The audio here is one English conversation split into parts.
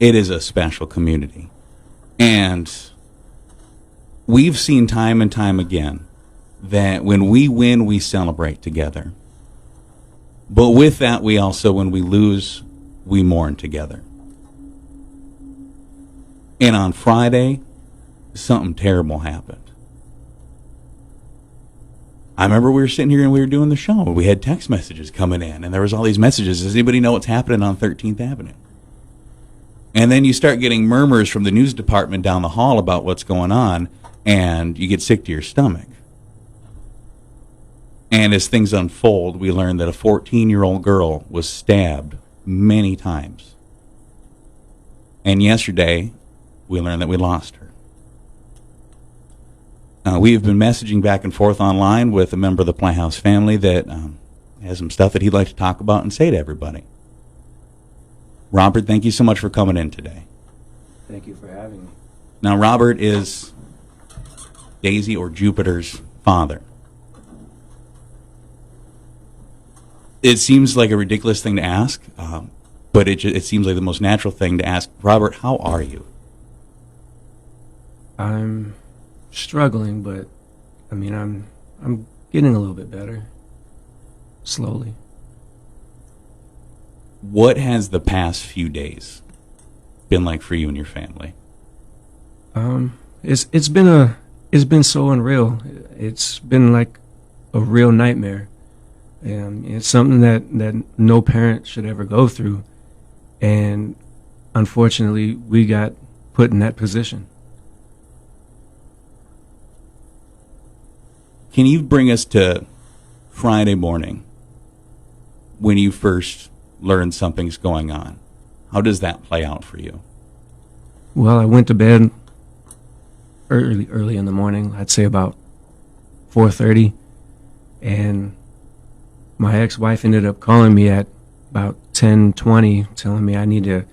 it is a special community. And we've seen time and time again that when we win, we celebrate together. But with that, we also, when we lose, we mourn together. And on Friday, something terrible happened. I remember we were sitting here and we were doing the show. We had text messages coming in, and there was all these messages. Does anybody know what's happening on 13th Avenue? And then you start getting murmurs from the news department down the hall about what's going on, and you get sick to your stomach. And as things unfold, we learn that a 14-year-old girl was stabbed many times. And yesterday, we learned that we lost her. We have been messaging back and forth online with a member of the Playhouse family that has some stuff that he'd like to talk about and say to everybody. Robert, thank you so much for coming in today. Thank you for having me. Now, Robert is Daisy or Jupiter's father. It seems like a ridiculous thing to ask, but it seems like the most natural thing to ask. Robert, how are you? I'm struggling, but I mean, I'm getting a little bit better, slowly. What has the past few days been like for you and your family? It's been so unreal. It's been like a real nightmare. And it's something that no parent should ever go through. And unfortunately, we got put in that position. Can you bring us to Friday morning when you first learned something's going on? How does that play out for you? Well, I went to bed early in the morning. I'd say about 4:30, and my ex-wife ended up calling me at about 10:20, telling me I need to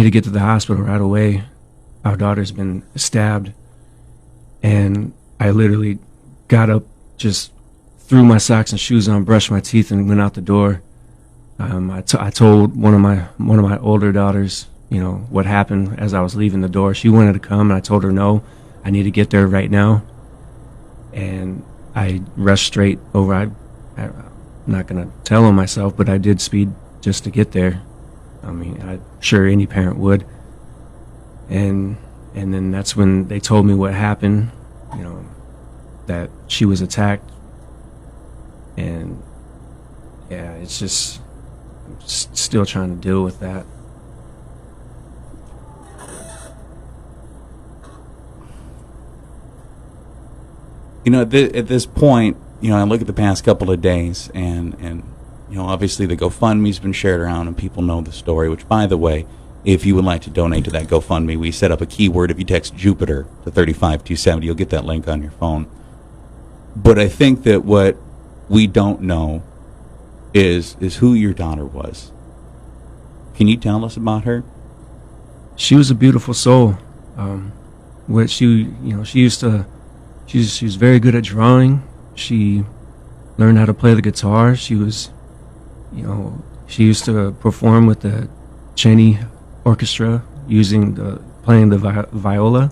get to the hospital right away. Our daughter's been stabbed. And I literally got up, just threw my socks and shoes on, brushed my teeth, and went out the door. I told one of my older daughters, what happened as I was leaving the door. She wanted to come, and I told her no, I need to get there right now. And I rushed straight over. I'm not going to tell on myself, but I did speed just to get there. I mean, I'm sure any parent would. And then that's when they told me what happened, that she was attacked. And yeah, it's just, I'm still trying to deal with that. At this point, I look at the past couple of days, and obviously the GoFundMe's been shared around, and people know the story. Which, by the way, if you would like to donate to that GoFundMe, we set up a keyword. If you text Jupiter to 35270, you'll get that link on your phone. But I think that what we don't know is who your daughter was. Can you tell us about her? She was a beautiful soul. She was very good at drawing. She learned how to play the guitar. She was, she used to perform with the Cheney Orchestra playing the viola.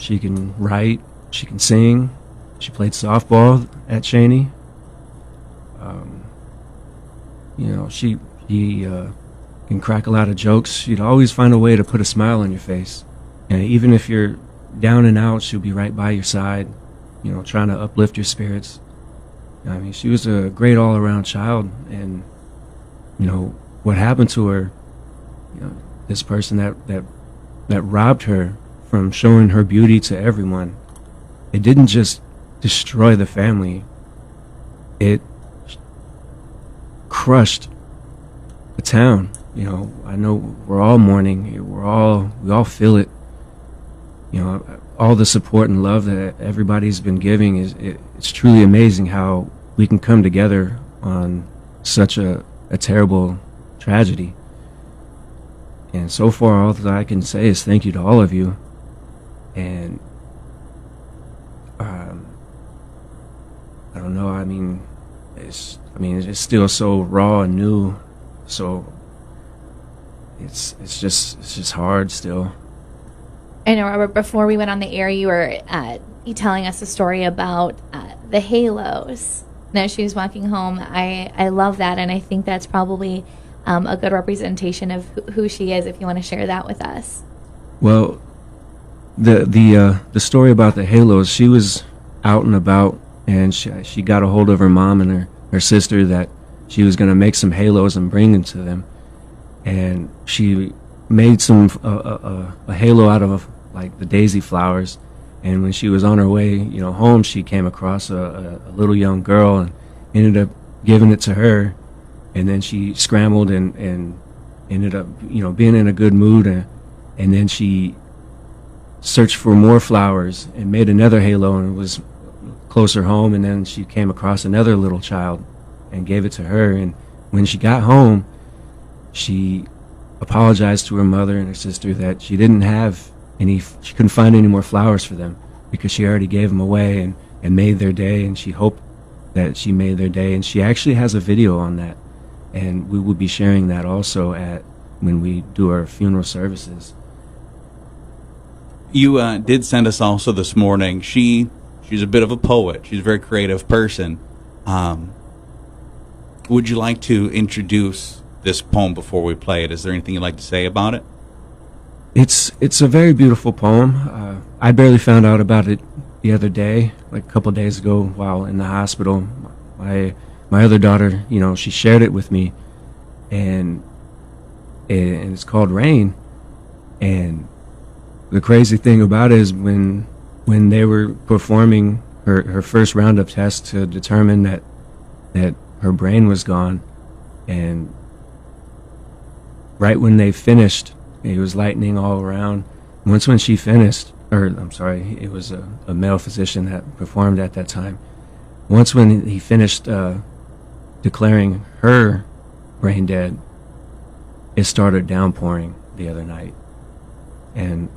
She can write. She can sing. She played softball at Cheney. She can crack a lot of jokes. She'd always find a way to put a smile on your face. And even if you're down and out, she'll be right by your side, trying to uplift your spirits. I mean, she was a great all-around child. And, what happened to her, this person that robbed her from showing her beauty to everyone, it didn't just destroy the family. It crushed the town. I know we're all mourning. We all feel it. All the support and love that everybody's been giving it's truly amazing how we can come together on such a terrible tragedy. And so far, all that I can say is thank you to all of you. And I don't know. I mean, it's still so raw and new. So it's just hard still. I know, Robert, before we went on the air, you were telling us a story about the halos. Now she was walking home. I love that, and I think that's probably a good representation of who she is, if you want to share that with us. Well, the story about the halos, she was out and about, and she got a hold of her mom and her sister that she was going to make some halos and bring them to them. And she made a halo out of like the daisy flowers. And when she was on her way, home, she came across a little young girl and ended up giving it to her. And then she scrambled and ended up, being in a good mood. And then she searched for more flowers and made another halo and was closer home. And then she came across another little child and gave it to her. And when she got home, she apologized to her mother and her sister that she didn't have she couldn't find any more flowers for them because she already gave them away and made their day, and she hoped that she made their day. And she actually has a video on that, and we will be sharing that also when we do our funeral services. You did send us also this morning. She's a bit of a poet. She's a very creative person. Would you like to introduce this poem before we play it? Is there anything you'd like to say about it? It's a very beautiful poem. I barely found out about it the other day, like a couple of days ago, while in the hospital. My other daughter, she shared it with me, and it's called Rain. And the crazy thing about it is when they were performing her first Roundup test to determine that her brain was gone, and right when they finished, it was lightning all around. Once when she finished, it was a male physician that performed at that time. Once when he finished declaring her brain dead, it started downpouring the other night. And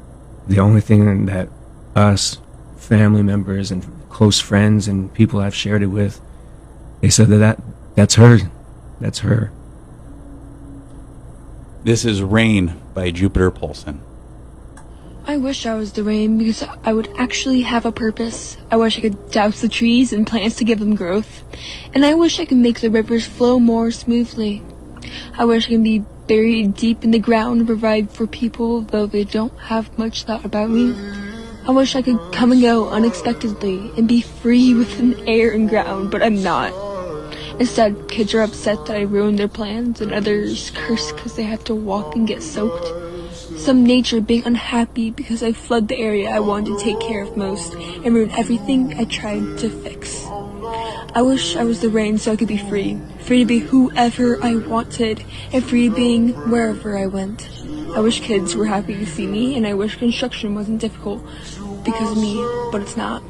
the only thing that us, family members and close friends and people I've shared it with, they said that's her. That's her. This is Rain by Jupiter Paulsen. I wish I was the rain because I would actually have a purpose. I wish I could douse the trees and plants to give them growth. And I wish I could make the rivers flow more smoothly. I wish I could be buried deep in the ground and provide for people, though they don't have much thought about me. I wish I could come and go unexpectedly and be free within air and ground, but I'm not. Instead, kids are upset that I ruined their plans, and others curse because they have to walk and get soaked. Some nature being unhappy because I flood the area I wanted to take care of most and ruin everything I tried to fix. I wish I was the rain so I could be free to be whoever I wanted, and free being wherever I went. I wish kids were happy to see me, and I wish construction wasn't difficult because of me, but it's not.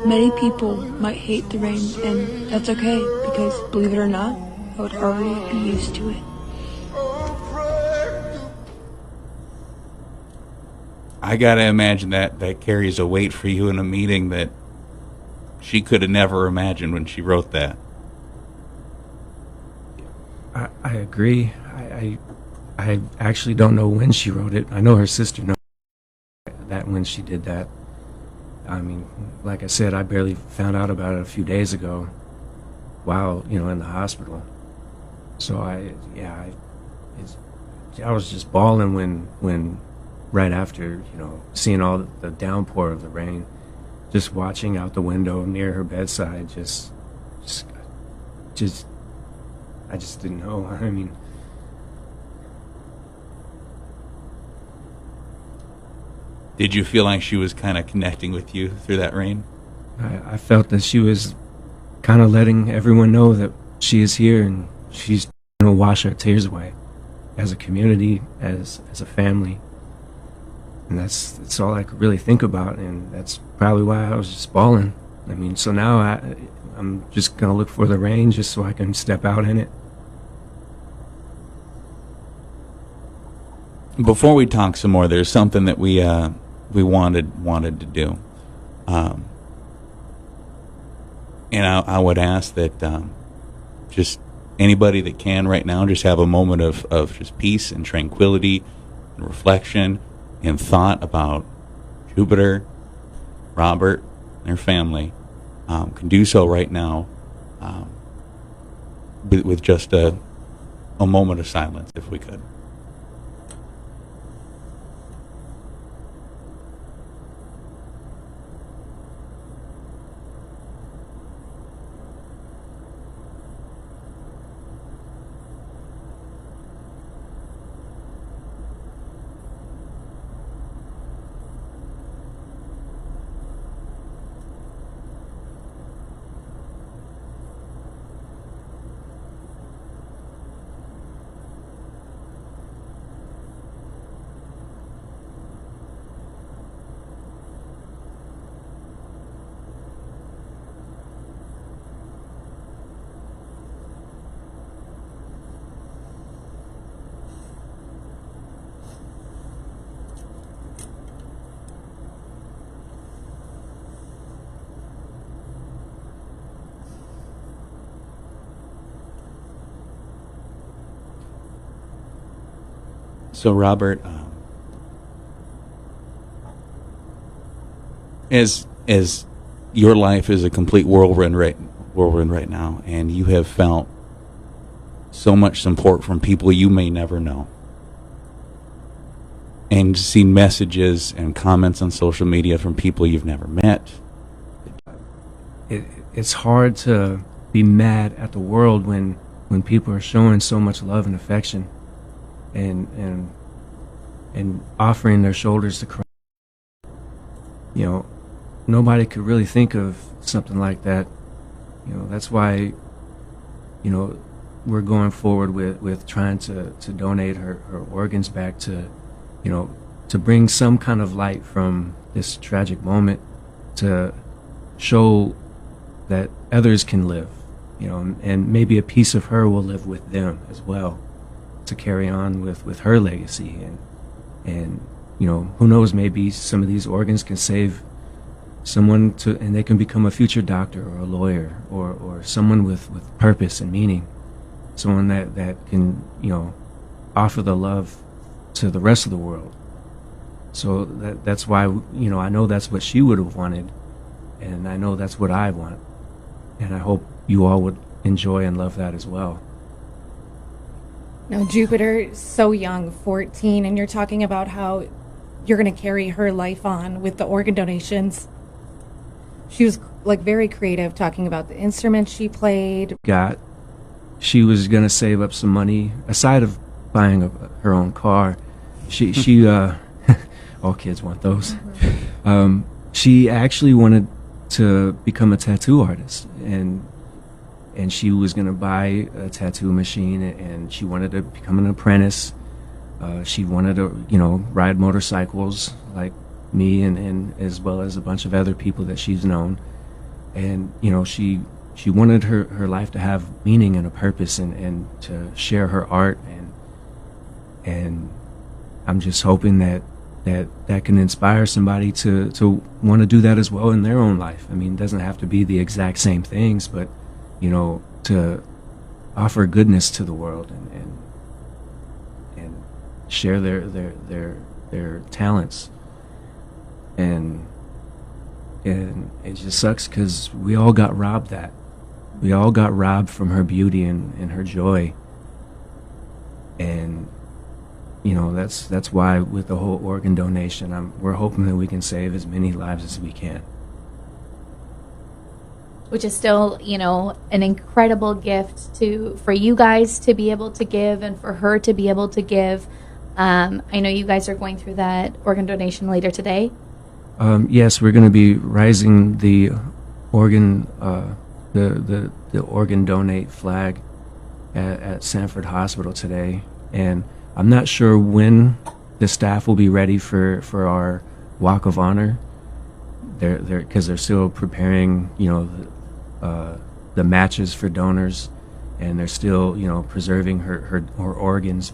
Many people might hate the rain, and that's okay, because believe it or not, I would already be used to it. I gotta imagine that carries a weight for you in a meeting that she could have never imagined when she wrote that. I agree. I actually don't know when she wrote it. I know her sister knows that when she did that. I mean, like I said, I barely found out about it a few days ago while, in the hospital. So I was just bawling when right after, seeing all the downpour of the rain, just watching out the window near her bedside, I just didn't know. I mean, did you feel like she was kind of connecting with you through that rain? I felt that she was kind of letting everyone know that she is here and she's going to wash our tears away as a community, as a family. And that's all I could really think about, and that's probably why I was just bawling. I mean, so now I'm just going to look for the rain just so I can step out in it. Before we talk some more, there's something that we wanted to do, and I would ask that just anybody that can right now just have a moment of just peace and tranquility and reflection and thought about Jupiter, Robert, and their family, can do so right now, with just a moment of silence, if we could. So, Robert, as your life is a complete whirlwind right now, and you have felt so much support from people you may never know, and seen messages and comments on social media from people you've never met. It's hard to be mad at the world when people are showing so much love and affection, and offering their shoulders to cry. You know, nobody could really think of something like that. You know, that's why, you know, we're going forward with trying to donate her organs back to, you know, to bring some kind of light from this tragic moment, to show that others can live, you know, and maybe a piece of her will live with them as well, to carry on with her legacy. And you know, who knows, maybe some of these organs can save someone, and they can become a future doctor or a lawyer, or someone with purpose and meaning, someone that can, you know, offer the love to the rest of the world. So that's why, you know, I know that's what she would have wanted, and I know that's what I want, and I hope you all would enjoy and love that as well. Now, Jupiter is so young, 14, and you're talking about how you're going to carry her life on with the organ donations. She was like very creative, talking about the instruments she played. She was going to save up some money aside of buying her own car. She all kids want those. Mm-hmm. She actually wanted to become a tattoo artist, and she was going to buy a tattoo machine, and she wanted to become an apprentice. She wanted to, you know, ride motorcycles like me, and as well as a bunch of other people that she's known. And, you know, she wanted her life to have meaning and a purpose, and to share her art. And I'm just hoping that can inspire somebody to want to do that as well in their own life. I mean, it doesn't have to be the exact same things, but, you know, to offer goodness to the world, and share their talents. And it just sucks because we all got robbed that. We all got robbed from her beauty and her joy. And, you know, that's why with the whole organ donation, we're hoping that we can save as many lives as we can. Which is still, you know, an incredible gift for you guys to be able to give, and for her to be able to give. I know you guys are going through that organ donation later today. Yes, we're going to be raising the organ, the organ donate flag at Sanford Hospital today, and I'm not sure when the staff will be ready for our walk of honor. Because they're still preparing, you know, the matches for donors, and they're still, you know, preserving her organs.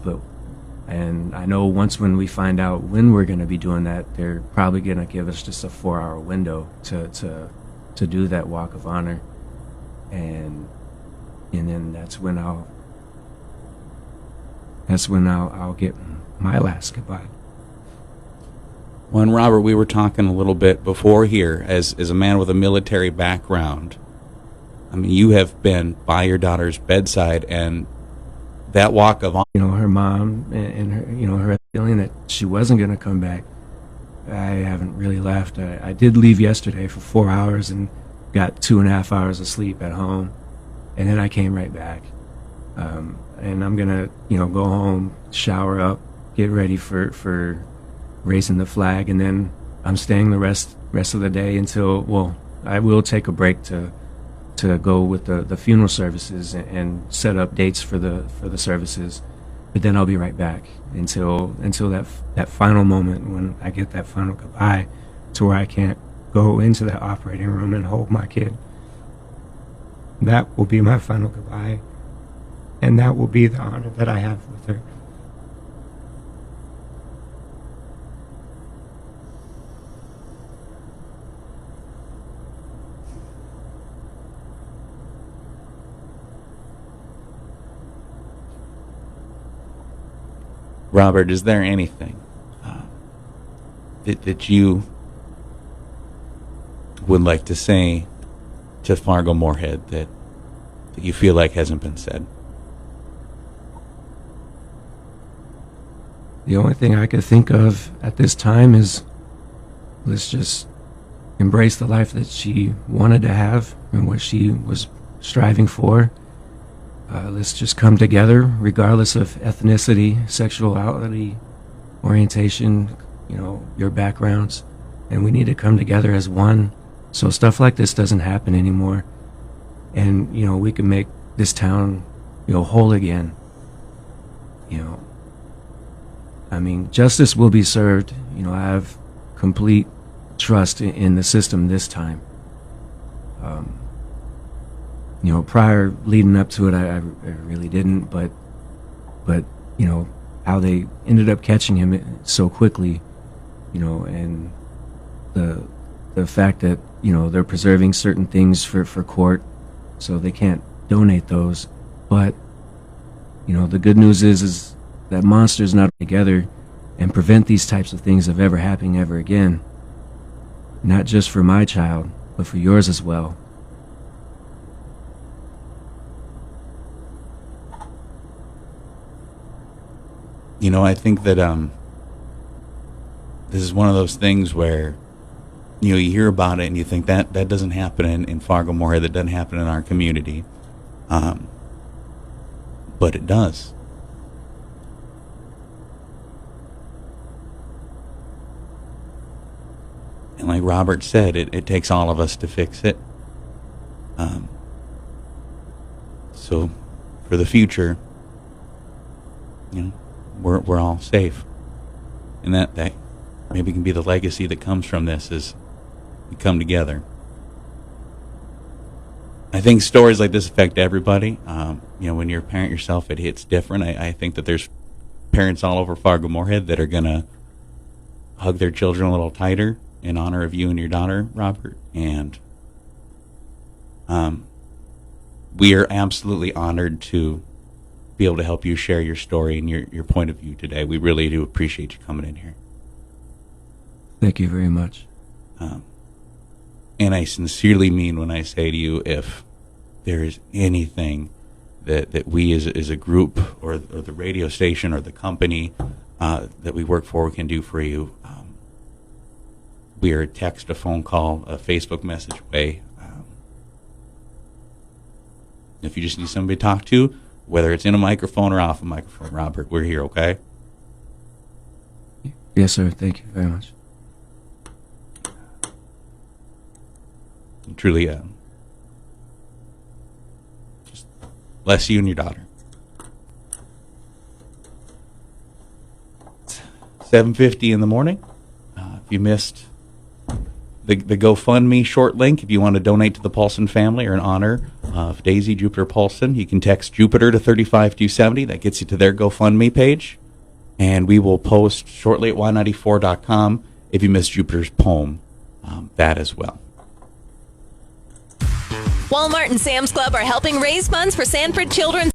And I know when we find out when we're going to be doing that, they're probably going to give us just a 4-hour window to do that walk of honor. And and then that's when I'll get my last goodbye. Well, and Robert, we were talking a little bit before here, as a man with a military background. I mean, you have been by your daughter's bedside, and that walk of honor. Her mom and her, her feeling that she wasn't going to come back. I haven't really left. I did leave yesterday for 4 hours and got 2.5 hours of sleep at home, and then I came right back. And I'm gonna, go home, shower up, get ready for raising the flag, and then I'm staying the rest of the day until, well, I will take a break to go with the funeral services and set up dates for the services, but then I'll be right back until that final moment when I get that final goodbye, to where I can't go into that operating room and hold my kid. That will be my final goodbye, and that will be the honor that I have with her. Robert, is there anything that you would like to say to Fargo-Moorhead that you feel like hasn't been said? The only thing I could think of at this time is, let's just embrace the life that she wanted to have and what she was striving for. Let's just come together, regardless of ethnicity, sexuality, orientation, your backgrounds, and we need to come together as one, so stuff like this doesn't happen anymore, and we can make this town, whole again. I mean, justice will be served. I have complete trust in the system this time. Prior, leading up to it, I really didn't, but how they ended up catching him so quickly, and the fact that, they're preserving certain things for court, so they can't donate those. But, the good news is that monsters not together and prevent these types of things of ever happening ever again. Not just for my child, but for yours as well. I think that this is one of those things where, you hear about it and you think that doesn't happen in Fargo-Moorhead, that doesn't happen in our community. But it does. And like Robert said, it takes all of us to fix it. So for the future, we're all safe. And that maybe can be the legacy that comes from this, is we come together. I think stories like this affect everybody. When you're a parent yourself, it hits different. I think that there's parents all over Fargo-Moorhead that are going to hug their children a little tighter in honor of you and your daughter, Robert. And we are absolutely honored to be able to help you share your story and your point of view today. We really do appreciate you coming in here. Thank you very much. And I sincerely mean when I say to you, if there is anything that we as a group or the radio station or the company that we work for can do for you, we are a text, a phone call, a Facebook message away. If you just need somebody to talk to, whether it's in a microphone or off a microphone, Robert, we're here, okay? Yes, sir. Thank you very much. And truly, just bless you and your daughter. 7:50 in the morning. If you missed the GoFundMe short link, if you want to donate to the Paulsen family or in honor of Daisy Jupiter Paulsen, you can text Jupiter to 35270. That gets you to their GoFundMe page. And we will post shortly at y94.com if you missed Jupiter's poem, that as well. Walmart and Sam's Club are helping raise funds for Sanford Children's